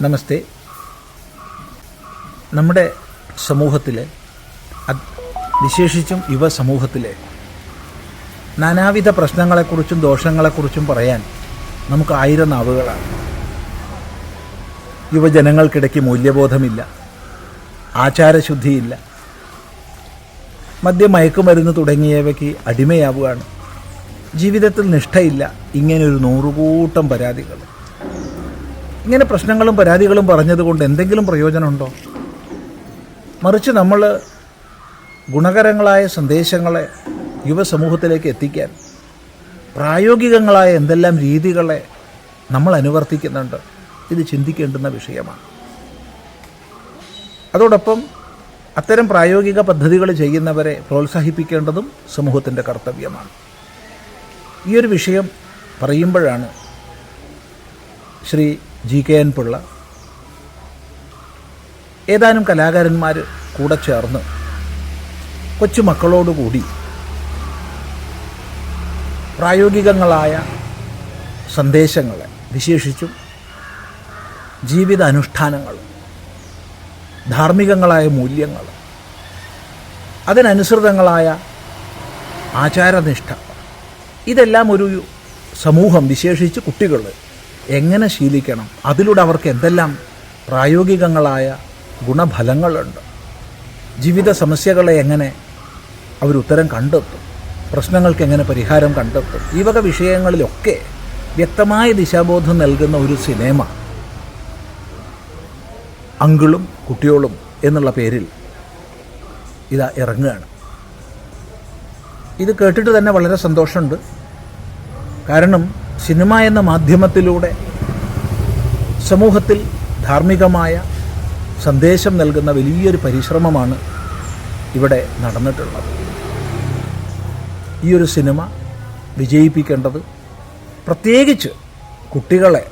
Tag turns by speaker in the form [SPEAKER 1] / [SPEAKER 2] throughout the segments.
[SPEAKER 1] നമസ്തേ. നമ്മുടെ സമൂഹത്തിലെ വിശേഷിച്ചും യുവ സമൂഹത്തിലെ നാനാവിധ പ്രശ്നങ്ങളെക്കുറിച്ചും ദോഷങ്ങളെക്കുറിച്ചും പറയാൻ നമുക്ക് 1000 നാവുകളാണ്. യുവജനങ്ങൾക്കിടയ്ക്ക് മൂല്യബോധമില്ല, ആചാരശുദ്ധിയില്ല, മദ്യം, മയക്കുമരുന്ന് തുടങ്ങിയവയ്ക്ക് അടിമയാവുകയാണ്, ജീവിതത്തിൽ നിഷ്ഠയില്ല. ഇങ്ങനെയൊരു 100 കൂട്ടം പരാതികൾ. ഇങ്ങനെ പ്രശ്നങ്ങളും പരാതികളും പറഞ്ഞതുകൊണ്ട് എന്തെങ്കിലും പ്രയോജനമുണ്ടോ? മറിച്ച് നമ്മൾ ഗുണകരങ്ങളായ സന്ദേശങ്ങളെ യുവസമൂഹത്തിലേക്ക് എത്തിക്കാൻ പ്രായോഗികങ്ങളായ എന്തെല്ലാം രീതികളെ നമ്മൾ അനുവർത്തിക്കുന്നുണ്ട്. ഇത് ചിന്തിക്കേണ്ടുന്ന വിഷയമാണ്. അതോടൊപ്പം അത്തരം പ്രായോഗിക പദ്ധതികൾ ചെയ്യുന്നവരെ പ്രോത്സാഹിപ്പിക്കേണ്ടതും സമൂഹത്തിൻ്റെ കർത്തവ്യമാണ്. ഈ ഒരു വിഷയം പറയുമ്പോഴാണ് ശ്രീ GKN പിള്ള ഏതാനും കലാകാരന്മാർ കൂടെ ചേർന്ന് കൊച്ചുമക്കളോടുകൂടി പ്രായോഗികങ്ങളായ സന്ദേശങ്ങളെ, വിശേഷിച്ചും ജീവിത അനുഷ്ഠാനങ്ങൾ, ധാർമ്മികങ്ങളായ മൂല്യങ്ങൾ, അതിനനുസൃതങ്ങളായ ആചാരനിഷ്ഠ, ഇതെല്ലാം ഒരു സമൂഹം, വിശേഷിച്ച് കുട്ടികൾ എങ്ങനെ ശീലിക്കണം, അതിലൂടെ അവർക്ക് എന്തെല്ലാം പ്രായോഗികങ്ങളായ ഗുണഫലങ്ങളുണ്ട്, ജീവിത സമസ്യകളെ എങ്ങനെ അവരുത്തരം കണ്ടെത്തും, പ്രശ്നങ്ങൾക്ക് എങ്ങനെ പരിഹാരം കണ്ടെത്തും, ഈ വക വിഷയങ്ങളിലൊക്കെ വ്യക്തമായ ദിശാബോധം നൽകുന്ന ഒരു സിനിമ അങ്കിളും കുട്ടിയോളും എന്നുള്ള പേരിൽ ഇതാ ഇറങ്ങുകയാണ്. ഇത് കേട്ടിട്ട് തന്നെ വളരെ സന്തോഷമുണ്ട്. കാരണം സിനിമ എന്ന മാധ്യമത്തിലൂടെ സമൂഹത്തിൽ ധാർമ്മികമായ സന്ദേശം നൽകുന്ന വലിയൊരു പരിശ്രമമാണ് ഇവിടെ നടന്നിട്ടുള്ളത്. ഈ ഒരു സിനിമ വിജയിപ്പിക്കേണ്ടത്, പ്രത്യേകിച്ച് കുട്ടികളെ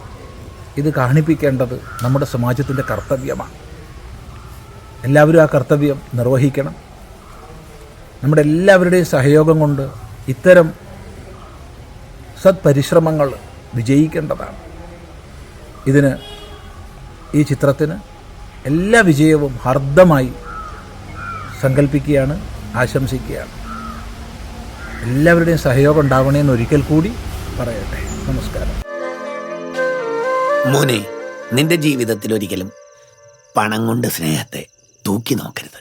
[SPEAKER 1] ഇത് കാണിപ്പിക്കേണ്ടത് നമ്മുടെ സമാജത്തിൻ്റെ കർത്തവ്യമാണ്. എല്ലാവരും ആ കർത്തവ്യം നിർവഹിക്കണം. നമ്മുടെ എല്ലാവരുടെയും സഹയോഗം കൊണ്ട് ഇത്തരം സത്പരിശ്രമങ്ങൾ വിജയിക്കേണ്ടതാണ്. ഇതിന്, ഈ ചിത്രത്തിന് എല്ലാ വിജയവും ഹാർദമായി സങ്കല്പിക്കുകയാണ്, ആശംസിക്കുകയാണ്. എല്ലാവരുടെയും സഹയോഗം ഉണ്ടാവണമെന്ന് ഒരിക്കൽ കൂടി പറയട്ടെ. നമസ്കാരം.
[SPEAKER 2] മോനെ, നിന്റെ ജീവിതത്തിൽ ഒരിക്കലും പണം കൊണ്ട് സ്നേഹത്തെ തൂക്കി നോക്കരുത്.